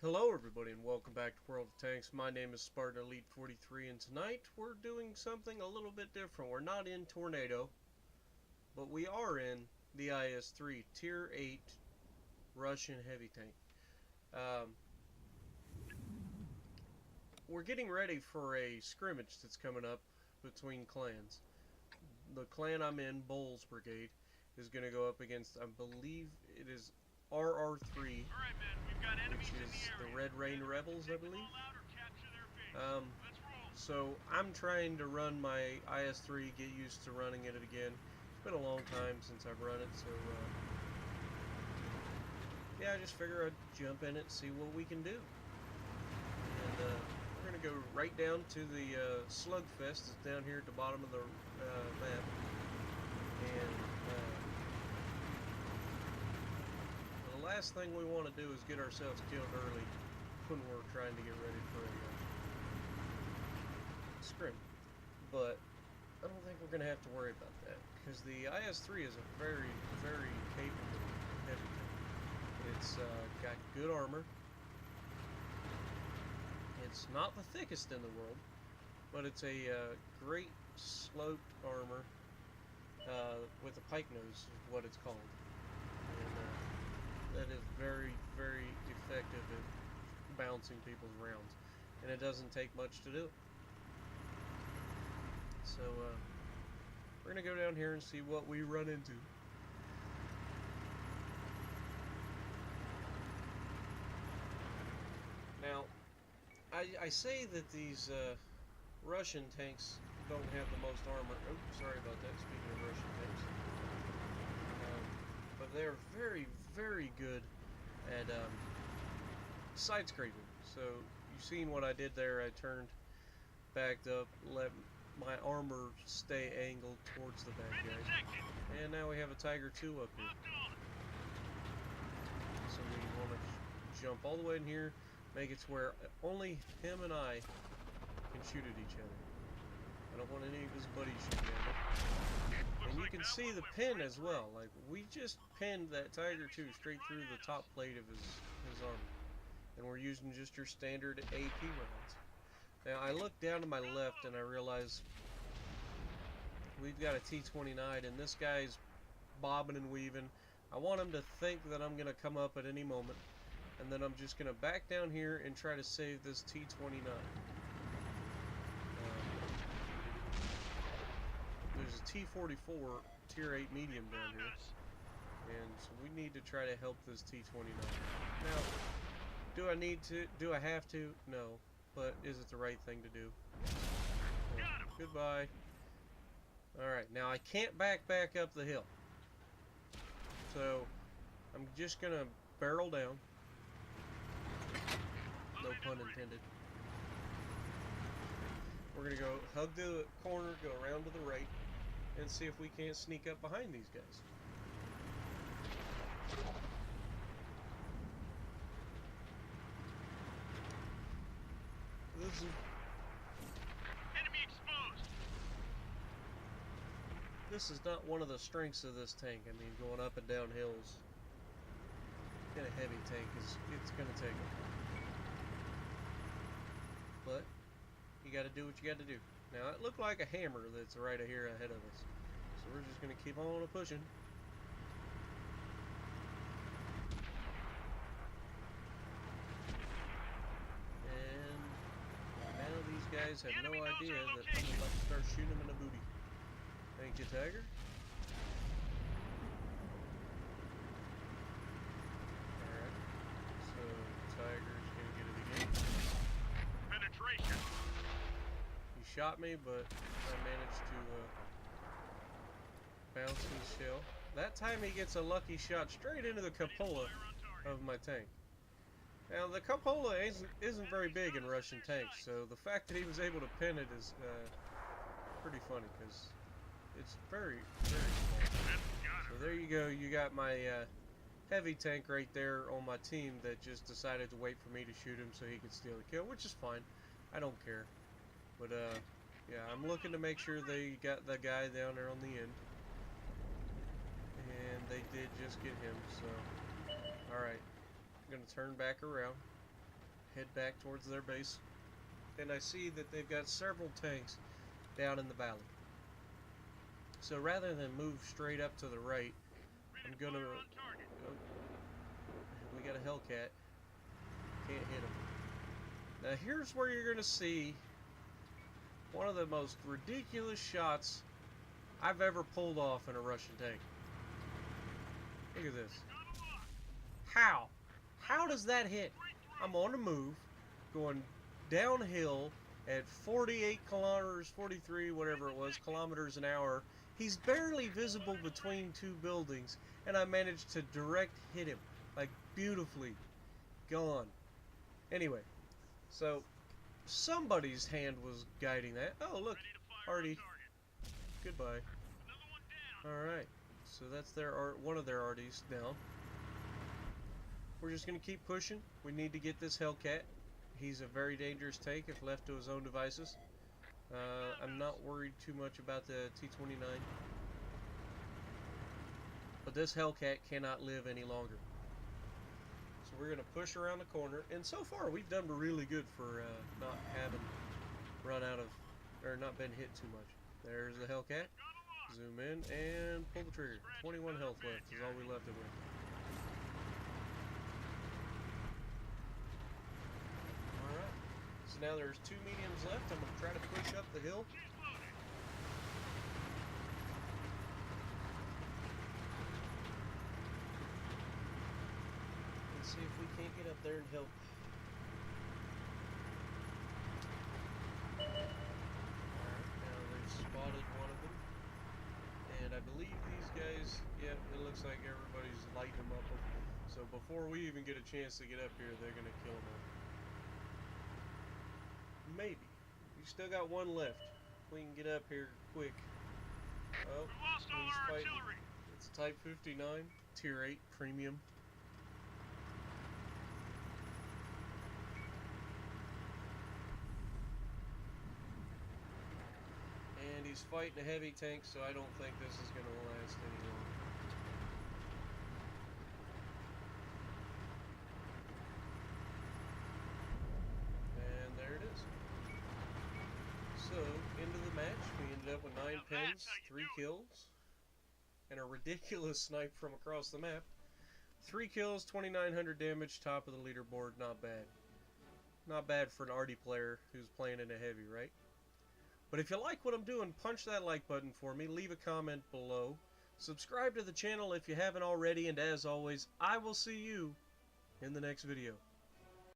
Hello everybody and welcome back to World of Tanks. My name is Spartan Elite 43 and tonight we're doing something a little bit different. We're not in Tornado, but we are in the IS-3 Tier 8 Russian heavy tank. We're getting ready for a scrimmage that's coming up between clans. The clan I'm in, Bulls Brigade, is going to go up against, I believe it is RR3, which is the Red Rain Rebels, I believe. So I'm trying to run my IS-3, get used to running it again. It's been a long time since I've run it, so yeah, I just figure I'd jump in it, see what we can do. And we're gonna go right down to the Slugfest that's down here at the bottom of the map, and the last thing we want to do is get ourselves killed early when we're trying to get ready for a scrim. But I don't think we're going to have to worry about that, because the IS-3 is a very, very capable heavy tank. It's got good armor. It's not the thickest in the world, but it's a great sloped armor with a pike nose is what it's called. And that is very, very effective at bouncing people's rounds. And it doesn't take much to do it. So we're going to go down here and see what we run into. Now, I say that these Russian tanks don't have the most armor. Oh, sorry about that, speaking of Russian tanks. But they're very, very good at side scraping. So, you've seen what I did there. I turned, backed up, let my armor stay angled towards the bad guy. And now we have a Tiger 2 up here. So we want to jump all the way in here, make it to where only him and I can shoot at each other. I don't want any of his buddies shooting at me. And you can see the pin as well. Like, we just pinned that Tiger 2 straight through the top plate of his armor. And we're using just your standard AP rounds. Now, I look down to my left and I realize we've got a T-29 and this guy's bobbing and weaving. I want him to think that I'm going to come up at any moment. And then I'm just going to back down here and try to save this T-29. There's a T-44 Tier 8 medium down here. And so we need to try to help this T-29. Now, do I need to? Do I have to? No. But is it the right thing to do? Well, goodbye. Alright, now I can't back up the hill. So, I'm just going to barrel down. No pun intended. We're going to go hug the corner, go around to the right, and see if we can't sneak up behind these guys. This is... Enemy exposed! This is not one of the strengths of this tank. I mean, going up and down hills in a heavy tank it's going to take it. But you got to do what you got to do. Now, it looked like a hammer that's right here ahead of us. So we're just going to keep on pushing. And now these guys have no idea that I'm about to start shooting them in the booty. Thank you, Tiger. Alright. So, Tiger's going to get it again. Penetration. He shot me, but I managed to bounce his shell. That time he gets a lucky shot straight into the cupola of my tank. Now, the cupola isn't very big in Russian tanks, so the fact that he was able to pin it is pretty funny, because it's very, very small. So there you go. You got my heavy tank right there on my team that just decided to wait for me to shoot him so he could steal the kill, which is fine. I don't care. But, yeah, I'm looking to make sure they got the guy down there on the end. And they did just get him, so... Alright. I'm going to turn back around. head back towards their base. And I see that they've got several tanks down in the valley. So rather than move straight up to the right, I'm gonna... Oh, we got a Hellcat. Can't hit him. Now here's where you're gonna see one of the most ridiculous shots I've ever pulled off in a Russian tank. Look at this. How? How does that hit? I'm on the move, going downhill at 48 kilometers, 43, whatever it was, kilometers an hour. He's barely visible between two buildings, and I managed to direct hit him, like, beautifully. Gone. Anyway, so somebody's hand was guiding that. Oh, look, Artie. Goodbye. Alright, so that's their one of their Arties now. We're just going to keep pushing. We need to get this Hellcat. He's a very dangerous tank if left to his own devices. I'm not worried too much about the T-29. But this Hellcat cannot live any longer. So we're going to push around the corner. And so far we've done really good for not having run out of, or not been hit too much. There's the Hellcat. Zoom in and pull the trigger. 21 health left is all we left it with. Alright. So now there's 2 mediums left. I'm going to try to push up the hill. Let's see if we can't get up there and help. Alright, now they've spotted one of them. And I believe these guys, yeah, it looks like everybody's lighting them up. So before we even get a chance to get up here, they're going to kill them all. Maybe. We still got one left. We can get up here quick. Oh, he's fighting. It's Type 59, Tier 8, Premium. And he's fighting a heavy tank, so I don't think this is going to last any longer. And there it is. So, into the match, we ended up with 9 pins, 3 kills, and a ridiculous snipe from across the map. 3 kills, 2,900 damage, top of the leaderboard, not bad. Not bad for an arty player who's playing in a heavy, right? But if you like what I'm doing, punch that like button for me, leave a comment below, subscribe to the channel if you haven't already, and as always, I will see you in the next video.